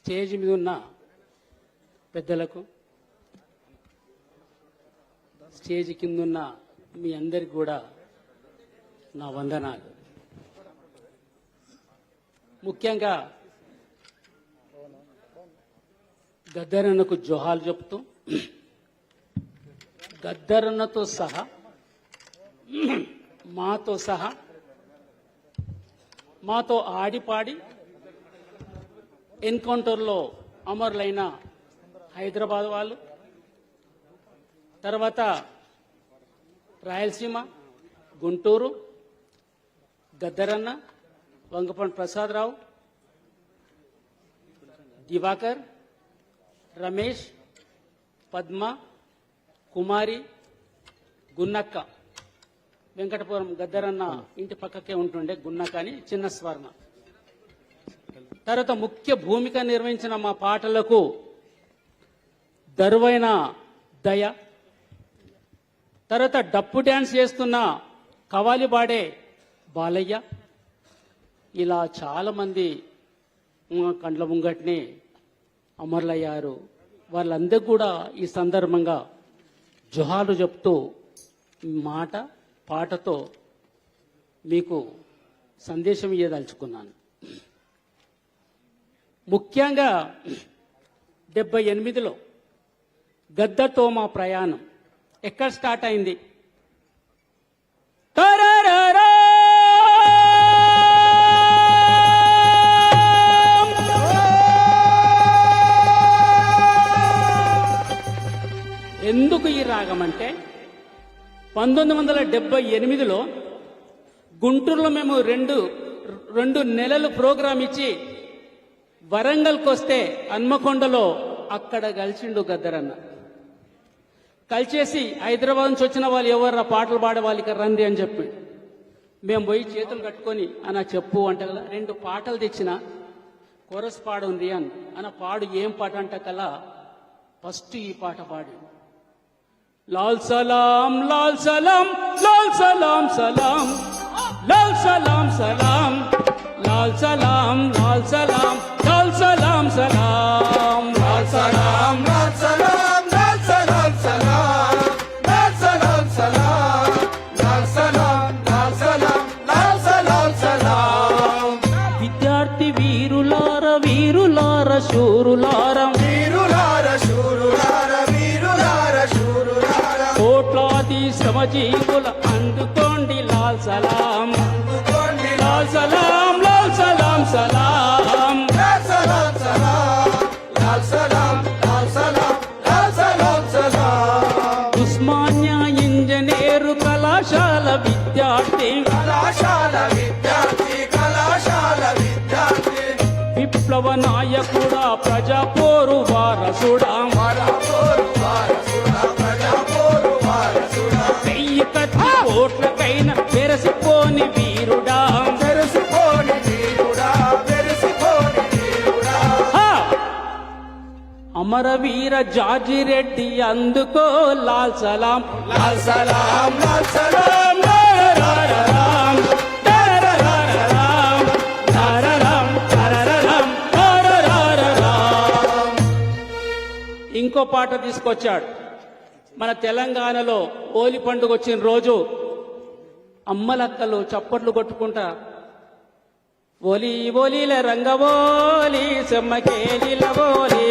Stage మీద ఉన్న పెద్దలకు, స్టేజ్ కిందున్న మీ అందరికి కూడా నా వందనాలు. ముఖ్యంగా గద్దరన్నకు జోహాలు చెప్తూ, గద్దరన్నతో సహా మాతో సహా మాతో ఆడిపాడి ఎన్కౌంటర్లో అమరులైన హైదరాబాద్ వాళ్ళు, తర్వాత రాయలసీమ, గుంటూరు, గద్దరన్న, వంగపండి ప్రసాదరావు, దివాకర్, రమేష్, పద్మ, కుమారి, గున్నక్క, వెంకటపురం గద్దరన్న ఇంటి పక్కకే ఉంటుండే గున్నక్క అని చిన్న స్వర్ణ. తర్వాత ముఖ్య భూమిక నిర్వహించిన మా పాటలకు దరువైన దయ, తర్వాత డప్పు డ్యాన్స్ చేస్తున్న కవాలిబాడే బాలయ్య, ఇలా చాలామంది కండ్ల ముంగట్నే అమరులయ్యారు. వాళ్ళందరూ కూడా ఈ సందర్భంగా జోహాలు చెప్తూ మాట పాటతో మీకు సందేశం ఇయ్యదలుచుకున్నాను. ముఖ్యంగా 78లో గద్దతో మా ప్రయాణం ఎక్కడ స్టార్ట్ అయింది? ఎందుకు ఈ రాగం అంటే 1978లో గుంటూరులో మేము రెండు నెలలు ప్రోగ్రాం ఇచ్చి వరంగల్కి వస్తే హన్మకొండలో అక్కడ కలిసిండు గద్దరన్న. కలిసేసి హైదరాబాద్ నుంచి వచ్చిన వాళ్ళు ఎవరు పాటలు పాడే వాళ్ళకి రండి అని చెప్పి మేము పోయి చేతులు కట్టుకొని అన్న చెప్పు అంటే కదా 2 పాటలు తెచ్చిన కోరస్ పాడు ఉంది అన్న పాడు ఏం పాట అంటే కల్లా ఫస్ట్ ఈ పాట పాడి, లాల్ సలాం లాల్ సలాం లాల్ సలాం సలాం లాల్ సలాం సలాం లాల్ సలాం లాల్ సలాం లాల్ సలాం సలాం లాల్ సలాం లాల్ సలాం లాల్ సలాం సలాం లాల్ సలాం సలాం లాల్ సలాం లాల్ సలాం లాల్ సలాం సలాం. విద్యార్థి వీరులార వీరులార శూరులార వీరులార శూరులార వీరులార శూరులార కోట్లాది శ్రమజీవుల అందుకోండి లాల్ సలాం, అందుకోండి లాల్ సలాం లాల్ సలాం సలాం లాల్ సలాం సలాం లాల్ సలాం లాల్ సలాం లాల్ సలాం సలాం. ఉస్మానియా ఇంజనీరు కళాశాల విద్యార్థి కళాశాల విద్యార్థి కళాశాల విద్యార్థి విప్లవ నాయకుడా ప్రజాపోరు వారసుడా వెయ్యి కత్తి కోట్లకైన పెరసిపోని వీరుడా పెరసిపోని వీరుడా పెరసిపోని వీరుడా. అమరవీర జార్జి రెడ్డి అందుకో లాల్ సలాం లాల్ సలాం లాల్ సలాం రారారారాం రారారారాం రారారాం రారారాం రారారారాం. ఇంకో పాట తీసుకొచ్చాడు. మన తెలంగాణలో హోలీ పండుగ వచ్చిన రోజు అమ్మలక్కలు చప్పట్లు కొట్టుకుంటా ఓలి ఓలీల రంగవోలి సెమ్మకేలిల ఓలి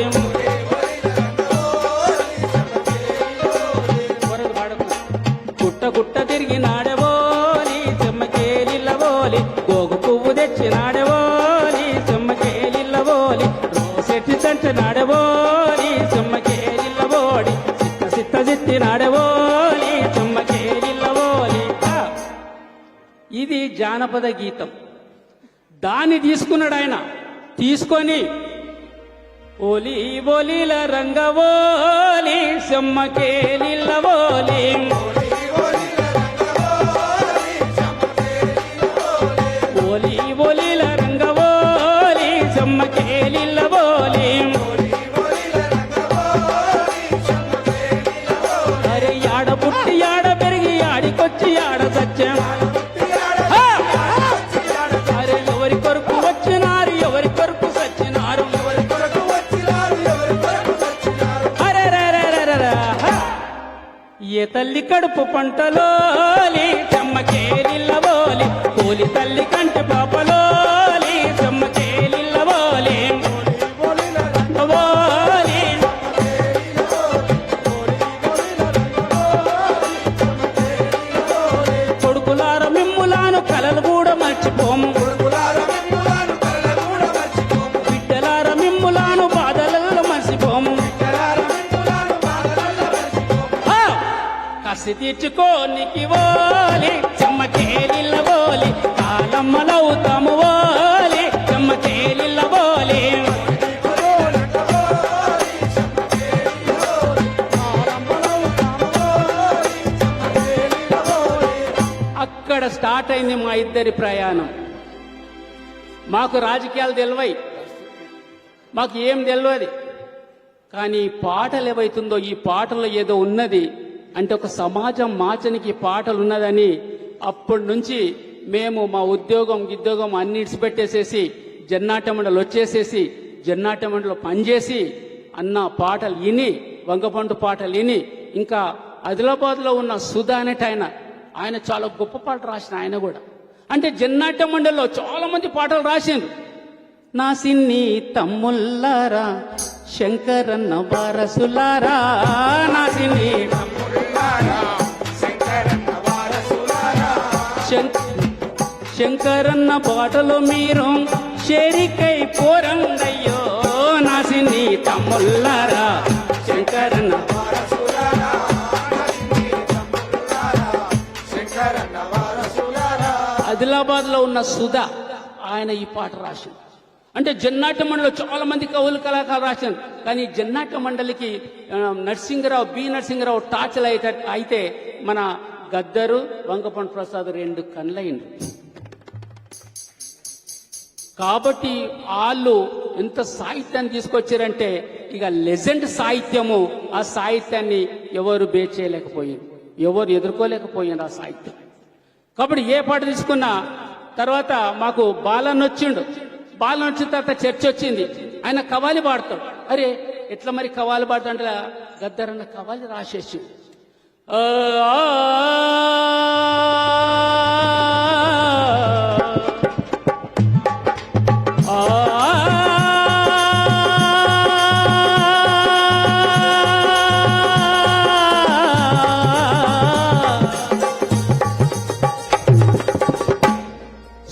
గుట్ట గుట్ట తిరిగి నాడవోలి సెమ్మకేలిల ఓలి గోగు పువ్వు తెచ్చి నాడవోలి సెమ్మకేలిల ఓలి రోసెట్టి తంట నాడవోలి సెమ్మకేలిల ఓడి సిత్త సిత్త సిత్తి నాడవోలి సెమ్మకేలిల ఓలి. ఇది జానపద గీతం. దాన్ని తీసుకున్నాడు ఆయన. తీసుకొని ఓలి ఓలీల రంగవోలి సెమ్మకేలిల ఓలి ఓలి ఓలీల రంగవోలి సెమ్మకేలిల ఓలి. అరే యాడ పుట్టి యాడ పెరిగి ఆడికొచ్చి ఆడ సత్యం. అరే ఎవరి కొరకు వచ్చినారు ఎవరి కొరకు సచ్చినారు ఎవరి కొరకు తల్లి కడుపు పంటలోలి చెమ్మకేలిల్లబోలి కూలి తల్లి కంటి పాపలోలి చెమ్మకేలిల్లబోలి బోలి కొడుకులార మిమ్ములాను కలలు కూడా మర్చిపోము బిడ్డలార మిమ్ములాను బాధలలో మర్చిపోము కసి తీర్చుకోనికి ఓలి చెమ్మకేలిల్లబోలి కాలమ్మలవుతాము ఓలి చెమ్మకేలిల్లబోలి అక్కడ స్టార్ట్ అయింది మా ఇద్దరి ప్రయాణం. మాకు రాజకీయాలు తెలివై, మాకు ఏం తెలియదు. కానీ ఈ పాటలు ఏవైతుందో ఈ పాటల్లో ఏదో ఉన్నది అంటే ఒక సమాజం మార్చనికి ఈ పాటలు ఉన్నదని అప్పటి నుంచి మేము మా ఉద్యోగం అన్ని ఇడిచిపెట్టేసేసి జన్నాట మండలి వచ్చేసేసి జన్నాట మండలిలో పనిచేసి అన్న పాటలు విని వంగపండు పాటలు విని ఇంకా ఆదిలాబాద్లో ఉన్న సుధా అనేట ఆయన చాలా గొప్ప పాటలు రాసిన ఆయన కూడా. అంటే జన్నాట మండలిలో చాలా మంది పాటలు రాసిండ్రు. నా సిన్ని తమ్ముల్లారా శంకరన్న వారసులారా నా సిన్ని శంకరన్న పాటలో మీరు షేరికై పోరండయ్యో నా సిన్ని తమ్ముల్లారా శంకరన్న ఆదిలాబాద్ లో ఉన్న సుధా ఆయన ఈ పాట రాసింది. అంటే జన్నాట మండలిలో చాలా మంది కవులు కళాకారులు రాశారు. కానీ జన్నాట మండలికి బి నరసింగరావు టార్చర్ అయితే మన గద్దరు వంగపండు ప్రసాద్ రెండు కళ్ళైంది. కాబట్టి వాళ్ళు ఎంత సాహిత్యాన్ని తీసుకొచ్చారంటే ఇక లెజెండ్ సాహిత్యము. ఆ సాహిత్యాన్ని ఎవరు బేచేయలేకపోయారు, ఎవరు ఎదుర్కోలేకపోయారు ఆ సాహిత్యం. కాబట్టి ఏ పాట తీసుకున్నా తర్వాత మాకు బాలన్ వచ్చిండు. బాలన్ వచ్చిన తర్వాత చర్చ వచ్చింది. ఆయన కవాలి పాడతాడు. అరే ఎట్లా మరి కవాలి పాడుతుంటే గద్దరన్న కవాలి రాసేసి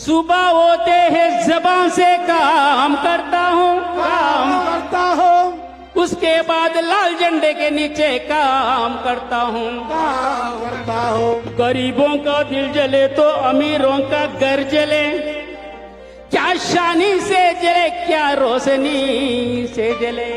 सुबह होते हैं जबान से काम करता हूँ उसके बाद लाल झंडे के नीचे काम करता हूँ गरीबों का दिल जले तो अमीरों का घर जले क्या शानी से जले क्या रोशनी से जले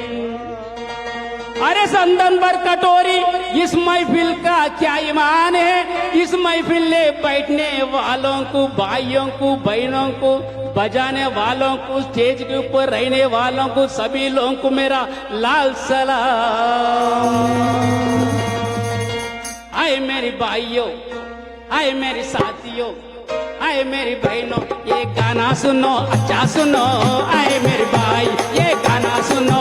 अरे संदन भर कटोरी इस महफिल का क्या ईमान है इस महफिल में बैठने वालों को भाइयों को बहनों को बजाने वालों को स्टेज के ऊपर रहने वालों को सभी लोगों को मेरा लाल सलाम। आए मेरी भाइयों आए मेरी साथियों आए मेरी बहनों ये गाना सुनो अच्छा सुनो आए मेरे भाई ये गाना सुनो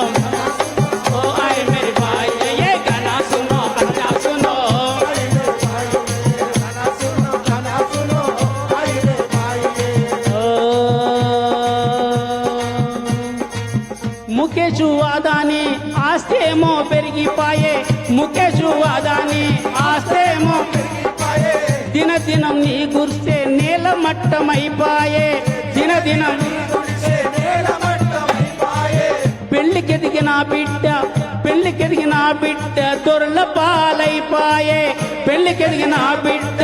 ముఖేషు అదాని ఆస్తేమో పెరిగిపాయే ముఖేషు అదాని ఆస్తేమో పెరిగిపాయే దిన దినం నీ గుర్సే నేల మట్టమైపాయే దిన దినం పెళ్లికెదిగిన బిడ్డ దొరల పాలైపాయే పెళ్లికెదిగిన బిడ్డ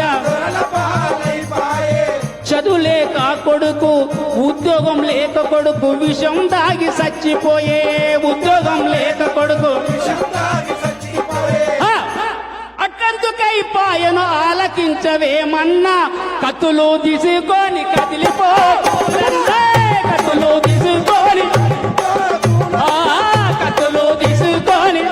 చదువు లేక కొడుకు ఉద్యోగం లేక కొడుకు విషం దాగి చచ్చిపోయే ఉద్యోగం లేక కొడుకు అట్టందుకై పాయను ఆలకించవేమన్నా కత్తులు తీసుకొని కదిలిపో కత్తులు తీసుకొని కత్తులు తీసుకొని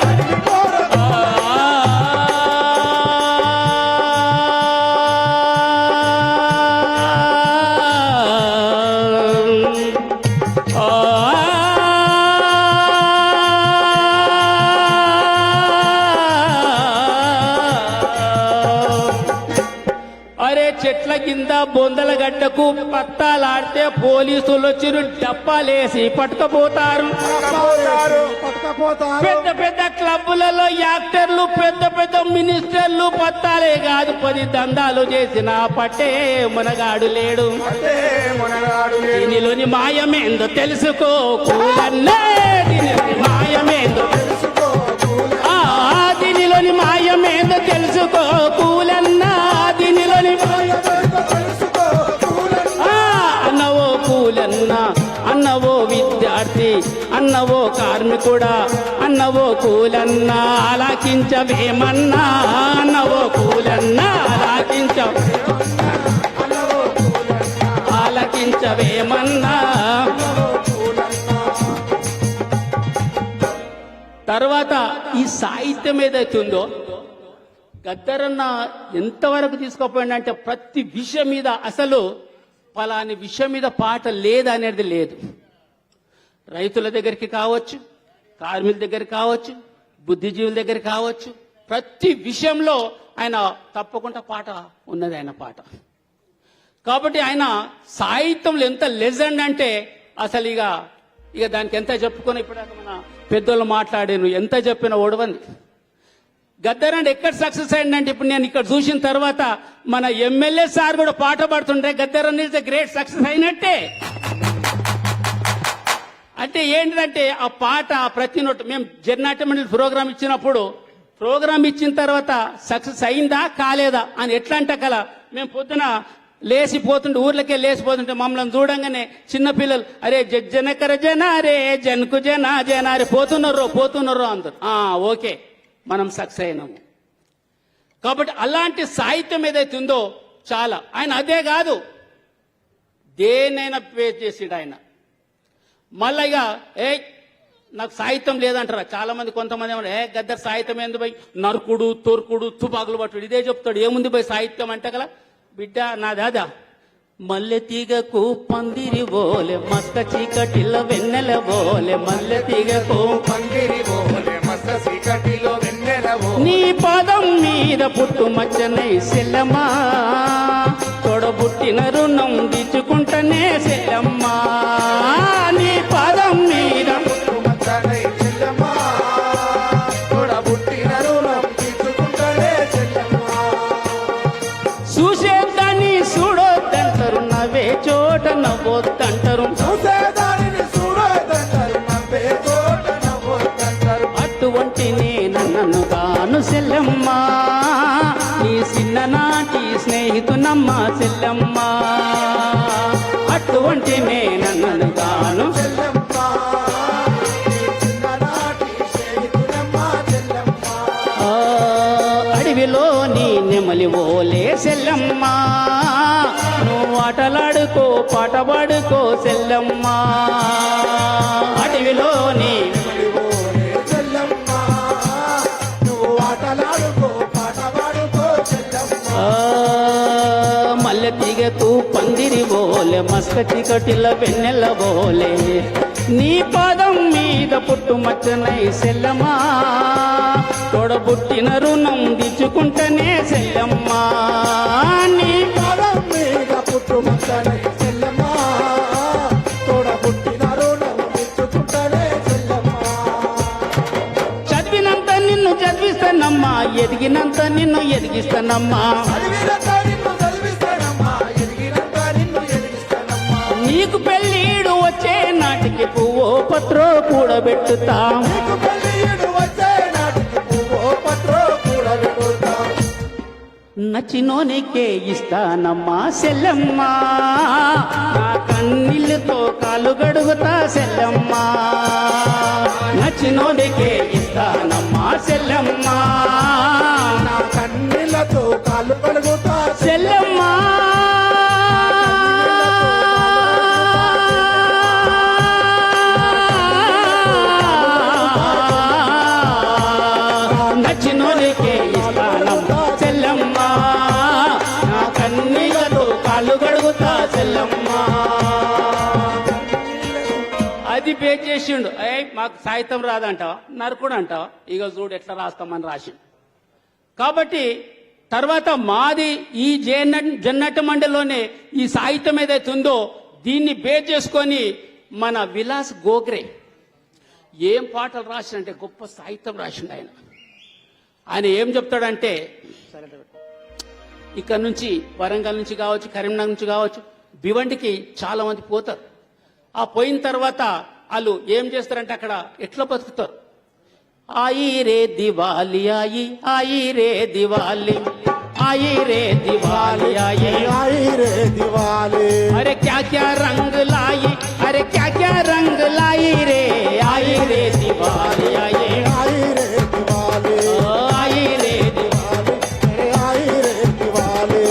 చెట్ల కింద బొందల గడ్డకు పత్తాలాడితే పోలీసులు వచ్చి డప్పాలేసి పట్టుకపోతారు. పెద్ద పెద్ద క్లబ్బులలో యాక్టర్లు, పెద్ద పెద్ద మినిస్టర్లు పత్తాలే కాదు 10 దందాలు చేసిన పట్టే మునగాడు లేడు. దీనిలోని మాయమేందో తెలుసుకో కూలన్నే, దీనిలోని మాయమేందో దీనిలోని మాయమేందో తెలుసుకో కూలన్నా, దీనిలోని అన్నవో కూలన్నా, అన్నవో విద్యార్థి, అన్నవో కార్మికుడా, అన్నవో కూలన్నా ఆలకించవేమన్నా, అన్నవో కూలన్నా ఆలకించవేమన్నా. తర్వాత ఈ సాహిత్యం ఏదైతే ఉందో గద్దరన్న ఎంతవరకు తీసుకుపోయిందంటే ప్రతి విషయం మీద అసలు పలాని విషయం మీద పాట లేదనేది లేదు. రైతుల దగ్గరికి కావచ్చు, కార్మికుల దగ్గరికి కావచ్చు, బుద్ధిజీవుల దగ్గర కావచ్చు, ప్రతి విషయంలో ఆయన తప్పకుండా పాట ఉన్నది ఆయన పాట. కాబట్టి ఆయన సాహిత్యంలో ఎంత లెజెండ్ అంటే అసలు ఇక దానికి ఎంత చెప్పుకొని ఇప్పుడు మన పెద్దోళ్ళు మాట్లాడాను, ఎంత చెప్పినా ఓడవంది. గద్దర్ అంటే ఎక్కడ సక్సెస్ అయిందంటే ఇప్పుడు నేను ఇక్కడ చూసిన తర్వాత మన ఎమ్మెల్యే సార్ కూడా పాట పాడుతుంటే గద్దర్ అనేది గ్రేట్ సక్సెస్ అయినట్టే. అంటే ఏంటంటే ఆ పాట ప్రతి నోటు మేము జర్నాట్య మండలి ప్రోగ్రామ్ ఇచ్చినప్పుడు ప్రోగ్రామ్ ఇచ్చిన తర్వాత సక్సెస్ అయిందా కాలేదా అని ఎట్లా అంటే కల మేము పొద్దున లేచిపోతుంటే ఊర్లకే లేచిపోతుంటే మమ్మల్ని చూడంగానే చిన్నపిల్లలు అరే జనకర జనారే జనకు జనారే పోతున్నారు అందరు ఓకే మనం సక్సెస్ అయినాము. కాబట్టి అలాంటి సాహిత్యం ఏదైతే ఉందో చాలా ఆయన అదే కాదు దేనైనా పే చేసిడు ఆయన. మళ్ళా నాకు సాహిత్యం లేదంటారా చాలా మంది, కొంతమంది ఏమన్నా గద్దర్ సాహిత్యం ఏంది పోయి నరుకుడు తొరుకుడు తుపాకులు పట్టుడు ఇదే చెప్తాడు. ఏముంది పోయి సాహిత్యం అంటే కదా బిడ్డ నా దాదా మల్లె తీగకు పందిరి బోలే మస్క చీకటిలో వెన్నెల బోలే మల్లె తీగకు పందిరి బోలే మస్క చీకటిలో వెన్నెల బోలే నీ పాదం మీద పుట్టు మచ్చనై సెల్లమ్మా తోడబుట్టిన రుణం తీర్చుకుంటనే సెల్లమ్మా నీ పాదం మీద పుట్టు మచ్చనై సెల్లమ్మా తోడబుట్టిన రుణం తీర్చుకుంటనే సెల్లమ్మా చూసేదాన్ని చూడొద్దంటారు నవ్వే చోట నవ్వొద్దంటారు అటువంటి నన్ను గాను సెల్లమ్మా నీ చిన్ననాటి స్నేహితునమ్మ సెల్లమ్మా అటువంటి నన్ను గాను అడవిలోని నెమలి ఓలే సెల్లమ్మా నువ్వు ఆటలాడుకో పాట పాడుకో సెల్లమ్మా అడవిలోని మల్లె తీగకు పందిరి బోలే మస్క చీకటిల వెన్నెల బోలే నీ పాదం మీద పుట్టు మచ్చనై సెల్లమ్మా తోడబుట్టిన రుణం తీర్చుకుంటనే సెల్లమ్మా నీ పాదం మీద పుట్టు మచ్చనై సెల్లమ్మా తోడబుట్టిన రుణం తీర్చుకుంటనే సెల్లమ్మా చదివినంత నిన్ను చదివిస్తానమ్మా ఎదిగినంత నిన్ను ఎదిగిస్తానమ్మా నీకు పెళ్ళీడు వచ్చే నాటికి పువ్వో పత్రో కూడబెట్టుతా నచ్చినోనికే ఇస్తానమ్మా సెల్లమ్మా నా కన్నీళ్ళతో కాలు గడుగుతా సెల్లమ్మా నచ్చినోనికే ఇస్తానమ్మా సెల్లమ్మా నా కన్నీళ్ళతో కాలు గడుగుతా సెల్లమ్మా నచ్చినోనికే ఇస్తానమ్మా సెల్లమ్మా నా కన్నీళ్ళతో కాళ్ళు గడుగుతా సెల్లమ్మా అది పే చేసిండు. మాకు సాహిత్యం రాదంటావా నరుకుడు అంటావా ఇక చూడు ఎట్లా రాస్తామని రాసిండు. కాబట్టి తర్వాత మాది ఈ జన్నట్టు మండలిలోనే ఈ సాహిత్యం ఏదైతే ఉందో దీన్ని బేస్ చేసుకొని మన విలాస్ గోగ్రే ఏం పాటలు రాసిండంటే గొప్ప సాహిత్యం రాసిండు ఆయన. ఆయన ఏం చెప్తాడంటే ఇక్కడ నుంచి వరంగల్ నుంచి కావచ్చు, కరీంనగర్ నుంచి కావచ్చు, భివండికి చాలా మంది పోతారు. ఆ పోయిన తర్వాత వాళ్ళు ఏం చేస్తారంటే అక్కడ ఎట్లా బతుకుతారు. आई रे दिवाली आई रे दिवाली आई रे दिवाली आई रे दिवाली अरे क्या क्या रंग लाई, अरे क्या क्या रंग लाई रे आई रे दिवाली आई रे दिवाली आई रे दिवाली आई रे दिवाली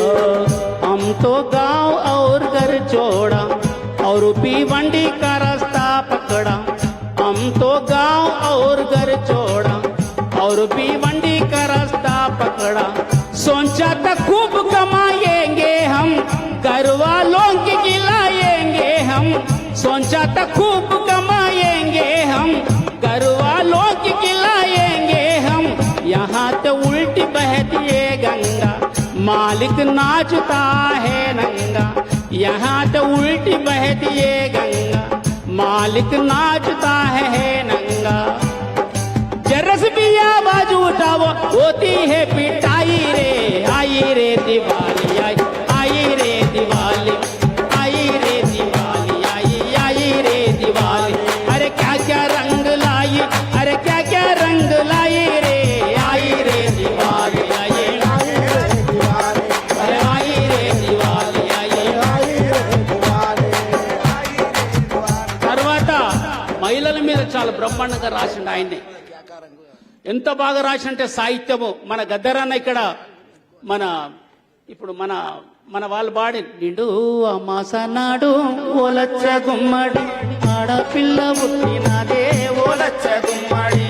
हम तो गांव और घर छोड़ा और भिवंडी का रास्ता पकड़ा, हम तो गांव और घर छोड़ा और भिवंडी का रास्ता पकड़ा, सोचा था खूब कमाएंगे हम घर वालों की खिलाएंगे हम, सोचा था खूब कमाएंगे हम घर वालों की खिलाएंगे हम, यहाँ तो उल्टी बहती है गंगा मालिक नाचता है नंगा, यहाँ तो उल्टी बहती है गंगा मालिक नाचता है नंगा, जरस भी आवाज उठाओ होती है पिटाई रे आई रे दिवाली आई रे दिवाली आई रे दिवाली आई रे दिवाली, अरे क्या क्या रंग लाई, अरे क्या क्या रंग लाई रे आई रे दिवाली आई रे दिवाली अरे आई रे दिवाली आई रे दिवाली తర్వాత మహిళల మీద చాలా బ్రహ్మాండంగా రాసిండు ఆయన్ని. ఎంత బాగా రాసినంటే సాహిత్యము మన గద్దరన్న ఇక్కడ మన ఇప్పుడు మన మన వాళ్ళు బాడి నిండు అమాసనాడు ఓలచ్చ గుమ్మడి ఆడపిల్ల పుట్టినదే ఓలచ్చ గుమ్మడి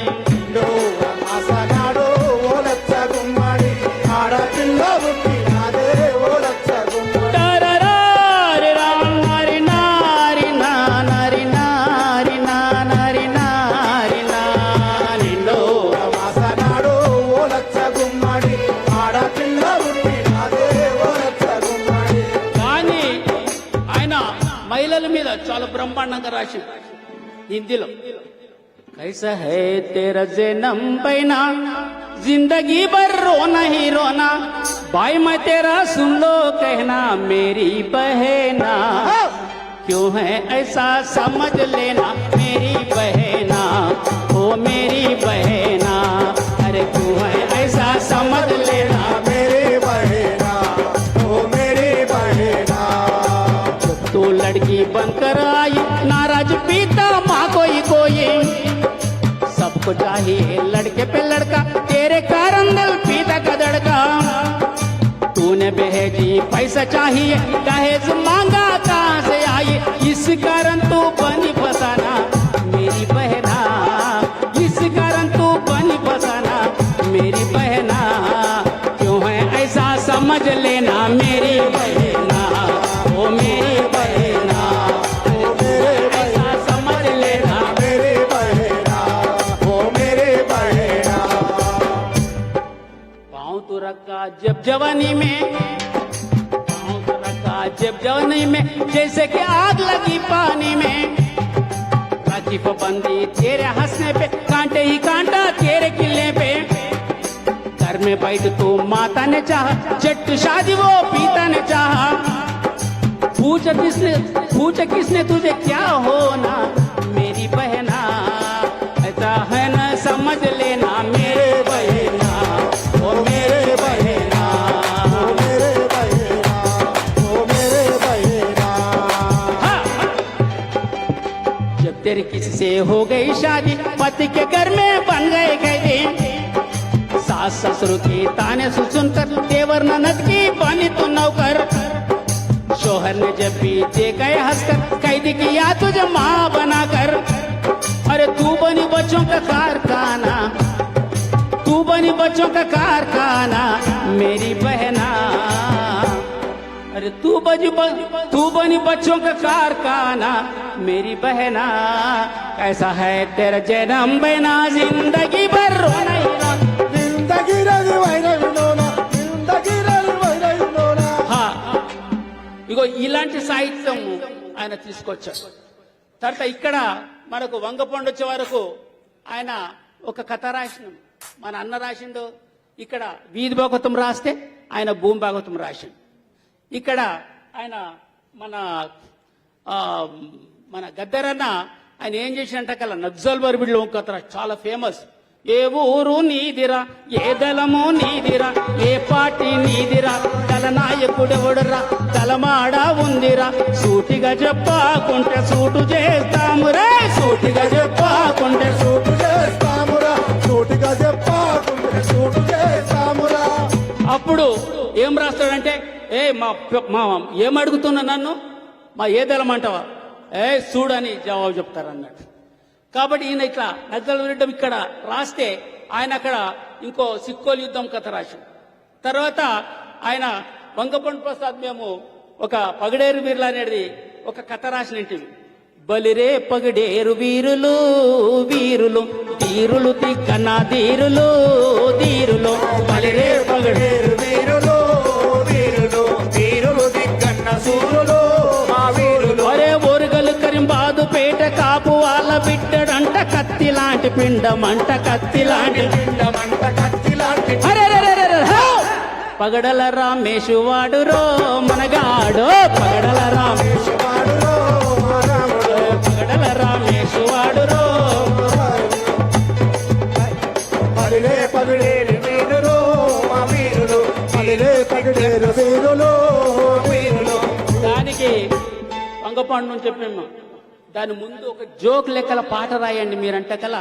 మాసనాడు ఓలచ్చ గుమ్మడి ఆడపిల్ల పుట్టినదే ఓలచ్చ గుమ్మడి టరరారి రారి నారి నారి నారి నారి నారి నిండు మాసనాడు ఓలచ్చ గుమ్మడి ఆడపిల్ల పుట్టినదే ఓలచ్చ గుమ్మడి కానీ ఆయన మహిళల మీద చాలా బ్రహ్మాండంగా రాసింది హిందీలో. कैसा है तेरा जन्म पैना जिंदगी भर रोना ही रोना, भाई मैं तेरा सुन लो कहना मेरी बहना, क्यों है ऐसा समझ लेना मेरी बहना ओ मेरी बहना, अरे क्यों है ऐसा समझ लेना मेरी बहना ओ मेरी बहना तू लड़की बनकर आई नाराज पीता माँ कोई कोई, सबको चाहिए लड़के पे लड़का तेरे कारण दिल पीता का धड़का, तूने भेजी पैसा चाहिए दहेज मांगा कहाँ से आई, इस कारण तू बनी फसाना मेरी बहना, इस कारण तू बनी फसाना मेरी बहना, क्यों है ऐसा समझ लेना मेरी बहना ओ मेरी बहना, ओ मेरे ऐसा समझ लेना मेरी बहना ओ मेरी बहना पाँव तो रखा जब जवानी में, पाँव तो रखा जब जवानी में जैसे कि आग लगी पानी में, राखी पाबंदी तेरे हंसने पे कांटे ही कांटा तेरे किले पे, घर में बैठ तू माता ने चाहा चट्ट शादी वो पीता ने चाहा, पूछ किसने तुझे क्या होना मेरी बहना, ऐसा है न समझ लेना मेरे बहना ओ मेरे बहना, ओ मेरे बहना ओ मेरे बहना हाँ। जब तेरी किसी से हो गई शादी पति के घर में बन गए कैदी, सास ससुर की ताने सुनकर देवर ननद की बनी तू नौकर, शोहर ने जब भी देखा हंसकर कैदी किया तुझे माँ बनाकर, अरे तू बनी बच्चों का कारखाना, तू बनी बच्चों का कारखाना मेरी बहना, अरे तू बनी बच्चों का कारखाना मेरी बहना, कैसा है तेरा जन्म बहना जिंदगी भर रोना ही रोना, जिंदगी रंग वैन विनोना जिंदगी ఇలాంటి సాహిత్యం ఆయన తీసుకొచ్చాడు. తర్వాత ఇక్కడ మనకు వంగపండు వచ్చే వరకు ఆయన ఒక కథ రాసిన, మన అన్న రాసిండు. ఇక్కడ వీధి భాగవతం రాస్తే ఆయన భూమి భాగవతం రాసిండు. ఇక్కడ ఆయన మన గద్దరన్న ఆయన ఏం చేసినంట కల్లా నక్సల్ బర్బిడ్లో ఒక కథ చాలా ఫేమస్. ఏ ఊరు నీదిరా, ఏ దళము నీదిరా, ఏ పార్టీ నీదిరా, దళ నాయకుడెవడురా, దళమాడ ఉందిరా, సూటిగా చెప్పకుంటే సూటు చేస్తామురా, సూటిగా చెప్పకుంటే సూటు చేస్తామురా, సూటిగా చెప్పకుంటే సూటు చేస్తామురా. అప్పుడు ఏం రాస్తాడంటే, మా ఏం అడుగుతున్నా నన్ను, మా ఏ దళం అంటావా, చూడని జవాబు చెప్తారు అన్నట్టు. కాబట్టి ఈయన ఇట్లా నక్సల్ విరుద్ధం ఇక్కడ రాస్తే ఆయన అక్కడ ఇంకో సిక్కోలు యుద్ధం కథ రాశాడు. తర్వాత ఆయన వంగపండు ప్రసాద్ మేము ఒక పగడేరు వీరులు అనేది ఒక కథ రాసినవి. బలిరే పగడేరు వీరులు వీరులు తీరులు తిక్కన ధీరులు ధీరులు, బలిరే పగడేరు వీరులు వీరులు వీరులు దిక్కన్న సూరులు మా వీరులు. ఒరే ఓరుగలు కరింబాదు పేట కాపు వాళ్ళ బిడ్డడంట, కత్తి లాంటి పిండమంట, కత్తి లాంటి పిండమంట, కత్తి లాంటి. పగడల రామేశు వాడురో మనగాడో, పగడల రామేశు వాడురో మా రాముడు, పగడల రామేశు వాడురో. పలిలే పగిడేరు వీరులు మా వీరులు, పలిలే పగిడేరు వీరులు వీరులు. దానికి వంగపండు అని చెప్పాము. దాని ముందు ఒక జోక్ లెక్కల పాట రాయండి మీరంటే కల,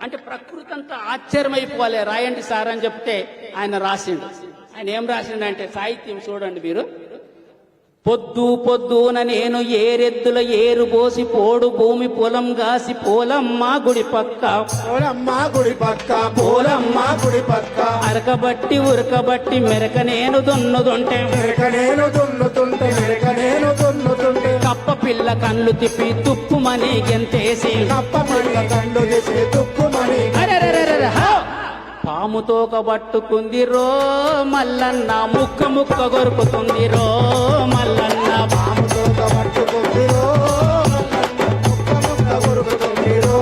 అంటే ప్రకృతి అంతా ఆశ్చర్యమైపోవాలి, రాయండి సార్ అని చెప్తే ఆయన రాసిండు. ఆయన ఏం రాసిండంటే సాహిత్యం చూడండి మీరు. పొద్దు పొద్దున నేను ఏరెద్దుల ఏరు పోసి పోడు భూమి పొలం గాసి పోలమ్మ గుడి పక్క, పోలమ్మ గుడి పక్క, పోలమ్మ గుడి పక్క, అరకబట్టి ఉరకబట్టి మెరక నేను దున్నుతుంటే, మెరక నేను దున్నుతుంటే, మెరక నేను దున్నుతుంటే, కప్ప పిల్ల కళ్ళు తిప్పి తుప్పుమని గెంతేసి, కప్ప పిల్ల కళ్ళు తీసి తుప్పుమని, పాము తోక పట్టుకుంది రో మల్లన్న, ముక్క ముక్క కొరుకుతుంది రో మల్లన్న, పాము తోక పట్టుకుంది రో మల్లన్న, ముక్క ముక్క కొరుకుతుంది రో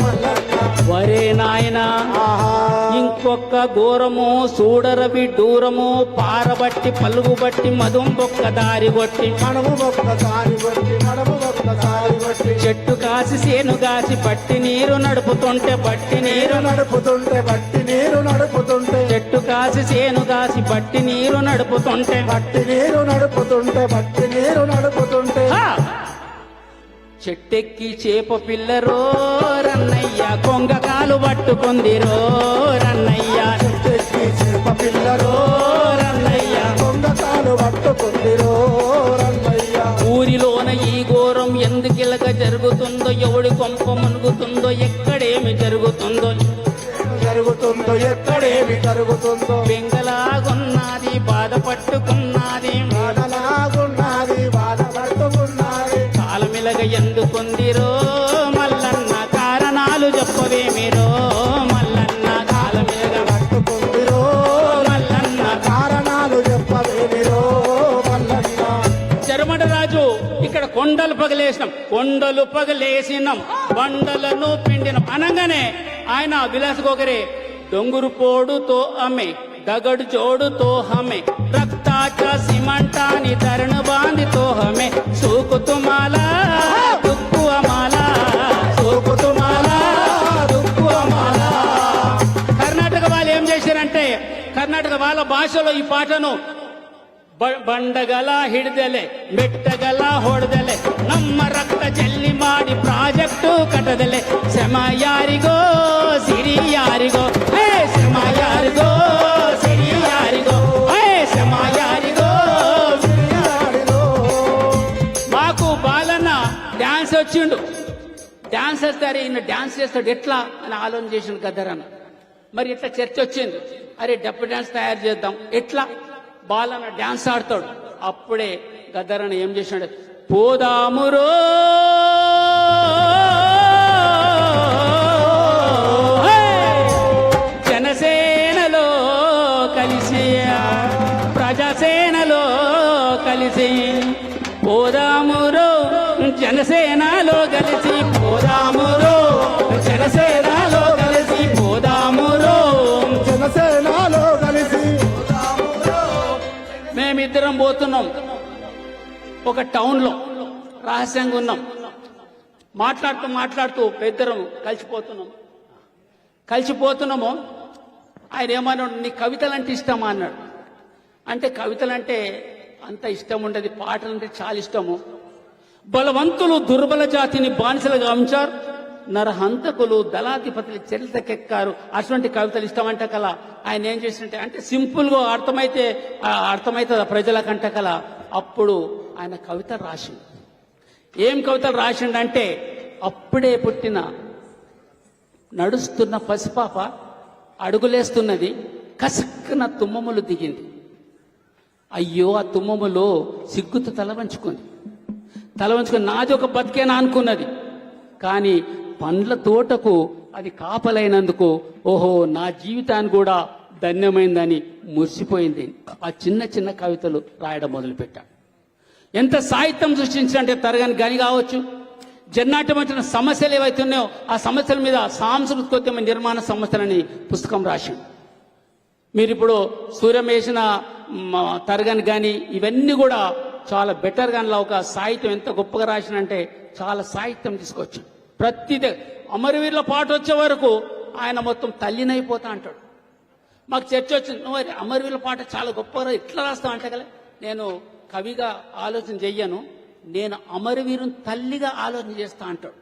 మల్లన్న. వరే నాయనా ఆహా, ఇంకొక్క ఘోరము చూడరవి దూరము, పారబట్టి పలుగుబట్టి మదుంబొక్క దారి కొట్టి, నడుము ఒక్కసారి కొట్టి, నడుము ఒక్కసారి కొట్టి, చెట్టు కాసి సేను కాసి బట్టి నీరు నడుపుతుంటే, బట్టి నీరు నడుపుతుంటే, బట్టి నీరు నడుపుతుంటే, చెట్టు కాసి సేను కాసి బట్టి నీరు నడుపుతుంటే, బట్టి నీరు నడుపుతుంటే, బట్టి నీరు నడుపుతుంటే, చెట్టెక్కి చేప పిల్లరో రన్నయ్య, కొంగ కాలు పట్టుకుంది రో రన్నయ్య, చెట్టెక్కి చేప పిల్లరో రన్నయ్య, కొంగకాలు పట్టుకుంది రో రన్నయ్య. ఊరిలోన ఈ ఘోరం ఎందుకిలక జరుగుతుందో, ఎవడి కొంప మునుగుతుందో, ఎక్కడేమి జరుగుతుందో, జరుగుతుందో ఎక్కడేమి జరుగుతుందో, బెంగలాగున్నది బాధ పట్టుకున్నది, బాధలాగున్నది బాధ పట్టుకున్నది, కాలమిలగ ఎందుకుందిరో మల్లన్న, కారణాలు చెప్పవేమిరో మల్లన్న, కాలమిలగ పట్టుకుంది రో మల్లన్న. కారణాలు చెప్పవేమిరో మల్లన్న. చెరమడ రాజు ఇక్కడ కొండలు పగలేసినాం, కొండలు పగలేసినాం, బండలను పిండినం అనగానే ఆయన విలాస్ గోగరే డొంగురు పోడుతో అమ్మే దగడు జోడుతో హమే రక్తాచ సిమంటాని ధరణ బాంధితో హమే సూకుతుమాలా దుక్కు అమాలా, సూకుతుమాలా దుక్కు అమాలా. కర్ణాటక వాళ్ళు ఏం చేశారంటే, కర్ణాటక వాళ్ళ భాషలో ఈ పాటను ಬಂಡಗಲ ಹಿಡ್ದಲೆ ಬೆಟ್ಟಗಲ ಹೊಡೆದಲೆ ನಮ್ಮ ರಕ್ತ ಚೆಲ್ಲಿ ಮಾಡಿ ಪ್ರಾಜೆಕ್ಟು ಕಟ್ಟದಲೆ ಶ್ರಮ ಯಾರಿಗೋ ಸಿರಿ ಯಾರಿಗೋ ಹೇ ಶ್ರಮ ಯಾರಿಗೋ ಸಿರಿ ಯಾರಿಗೋ ಹೇ ಶ್ರಮ ಯಾರಿಗೋ ಸಿರಿ ಯಾರಿಗೋ. మాకు బాలన్న డాన్స్ వచ్చిండు, డాన్స్ వేస్తారు, ఈయన డాన్స్ చేస్తాడు ఎట్లా అని ఆలోచన చేసిండు గద్దరన్న. మరి ఇట్లా చర్చ వచ్చింది, అరే డప్పు డాన్స్ తయారు చేద్దాం, ఎట్లా బాలన్న డాన్స్ ఆడతాడు. అప్పుడే గద్దరన్న ఏం చేశాడు, పోదామురో జనసేనలో కలిసి ప్రజాసేనలో కలిసి ఇద్దరం పోతున్నాం ఒక టౌన్లో, రహస్యంగా ఉన్నాం, మాట్లాడుతూ ఇద్దరం కలిసిపోతున్నాము. ఆయన ఏమన్నాడు, నీ కవితలంటే ఇష్టమా అన్నాడు. అంటే కవితలంటే అంత ఇష్టం ఉండదు, పాటలంటే చాలా ఇష్టము. బలవంతులు దుర్బల జాతిని బానిసలుగా ఉంచారు, నరహంతకులు దళాధిపతులు చరితకెక్కారు. అటువంటి కవితలు ఇష్టం అంటే కల ఆయన ఏం చేసినట్టే, అంటే సింపుల్గా అర్థమైతే ప్రజలకంటే కల అప్పుడు ఆయన కవితలు రాసిండు. ఏం కవితలు రాసిండంటే, అప్పుడే పుట్టిన నడుస్తున్న పసిపాప అడుగులేస్తున్నది, కసక్కున తుమ్మములు దిగింది. అయ్యో ఆ తుమ్మములో సిగ్గుతో తల వంచుకుంది. నాది ఒక బతికేనా అనుకున్నది. కానీ పండ్ల తోటకు అది కాపలైనందుకు ఓహో నా జీవితాన్ని కూడా ధన్యమైందని మురిసిపోయింది. ఆ చిన్న కవితలు రాయడం మొదలుపెట్టాడు. ఎంత సాహిత్యం సృష్టించాలంటే తరగని గని కావచ్చు. జన్నాటం వచ్చిన సమస్యలు ఏవైతే ఉన్నాయో ఆ సమస్యల మీద సాంస్కృతికోద్యమ నిర్మాణ సంస్థలని పుస్తకం రాశాడు. మీరు ఇప్పుడు సూర్యం వేసిన తరగని కానీ ఇవన్నీ కూడా చాలా బెటర్ గానిలా ఒక సాహిత్యం ఎంత గొప్పగా రాసినంటే చాలా సాహిత్యం తీసుకొచ్చు. ప్రతిదీ అమరవీరుల పాట వచ్చే వరకు ఆయన మొత్తం తల్లినైపోతా అంటాడు. మాకు చర్చ వచ్చింది, నువ్వు అమరవీరుల పాట చాలా గొప్పగా ఇట్లా రాస్తావు అంటే కదా. నేను కవిగా ఆలోచన చెయ్యను, నేను అమరవీరుని తల్లిగా ఆలోచన చేస్తా అంటాడు.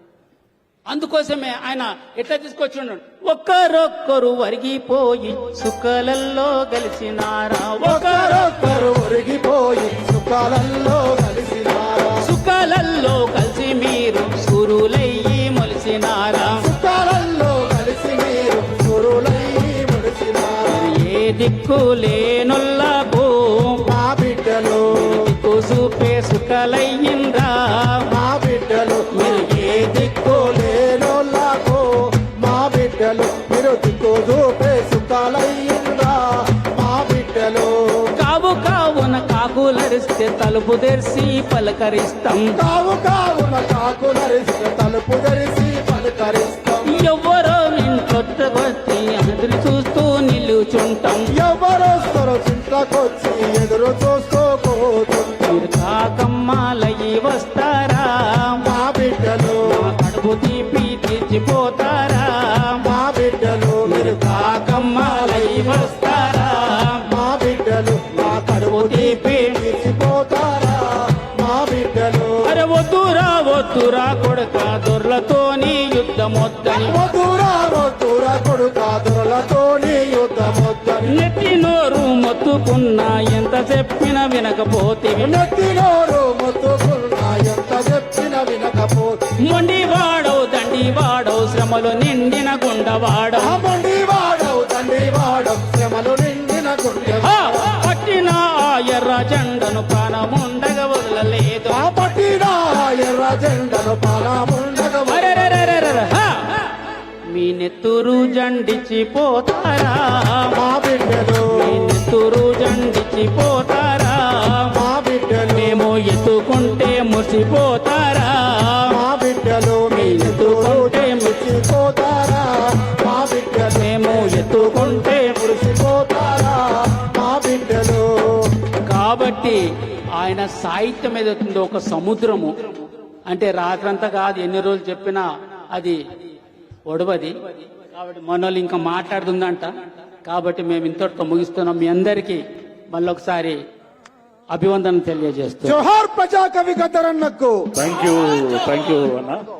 అందుకోసమే ఆయన ఎట్లా తీసుకొచ్చి ఉన్నాడు, ఒక్కరొక్కరు ఒరిగిపోయి సుఖలల్లో కలిసినారా, ఒకరొక్కరు ఒరిగిపోయి సుఖాలలో కలిసినారా, సుఖలల్లో కలిసి మీరు సురులయ్యి మొలిసినారా, సుఖాలలో కలిసి మీరు సురులై ముడిసినారా. ఏ దిక్కు లేనొల్లకు మా బిడ్డలు దిక్కు చూపే సుఖలయ్యిందా, మా బిడ్డలు మీరు ఏ దిక్కు లేనోళ్ళకు మా బిడ్డలు మీరు దిక్కు చూపే సుఖాలయ్యిందా మా బిడ్డలు. కావున కాకులరిస్తే తలుపు తెరిచి పలకరిస్తాం, కావున కాకులరిస్తే తలుపు తెరిచి పలకరిస్తాం. ఎవరో ఇంట్లొట్టకొచ్చి ఎదురు చూస్తూ నిలుచుంటాం, ఎవరొస్తారో చింతకొచ్చి ఎదురు చూసుకోపోతుంటాం. మీరు కాకమ్మాలయ్యి వస్తారా, మా బిడ్డలు మా కడుపు తీపి తీర్చిపోతారా, మా బిడ్డలు మీరు కాకమ్మాలయ్యి వస్తారా, మా బిడ్డలు మా కడుపు తీపి తీసిపోతారా మా బిడ్డలు. అరే వద్దురా కొడుక దొర్లతోని యుద్ధమొద్దని, వద్దురా కొడుక దొరలతోని యుద్ధమొద్దని, నెత్తి నోరు మొత్తుకున్నా ఎంత చెప్పినా వినకపోతివి, నెత్తినోరు మొత్తుకున్నా ఎంత చెప్పిన వినకపోతే, మొండి వాడవు దండి వాడవు శ్రమలు నిండిన గుండవాడవు, మండి వాడవు తండ్రి వాడవు శ్రమలు నిండిన గుండె. పట్టిన ఆ ఎర్ర జెండను ప్రాణముండగా వదలలేదు, ఆ పట్టిన ఎర్ర జెండను పాలముండగా అరెరెరెరెరె, మీ నెత్తురు జండిచ్చిపోతారా, మా బిడ్డలు మీ నెత్తురు జండిచ్చిపోతారా, మా బిడ్డలు మేము ఎత్తుకుంటే మురిసిపోతారా, మా బిడ్డలు మీ ఎత్తుకుంటే మురిసిపోతారా, మా బిడ్డలు మేము ఎత్తుకుంటే మురిసిపోతారా, మా బిడ్డలు. కాబట్టి ఆయన సాహిత్యం ఏదవుతుందో ఒక సముద్రము, అంటే రాత్రంతా కాదు ఎన్ని రోజులు చెప్పినా అది ఒడవది. కాబట్టి మనోళ్ళు ఇంకా మాట్లాడుతుందంట. కాబట్టి మేము ఇంతటితో ముగిస్తున్నాం. మీ అందరికీ మళ్ళీ ఒకసారి అభివందన తెలియజేస్తున్నాం. జోహార్ ప్రజా కవి గద్దరన్నకు. థ్యాంక్ యూ అన్న.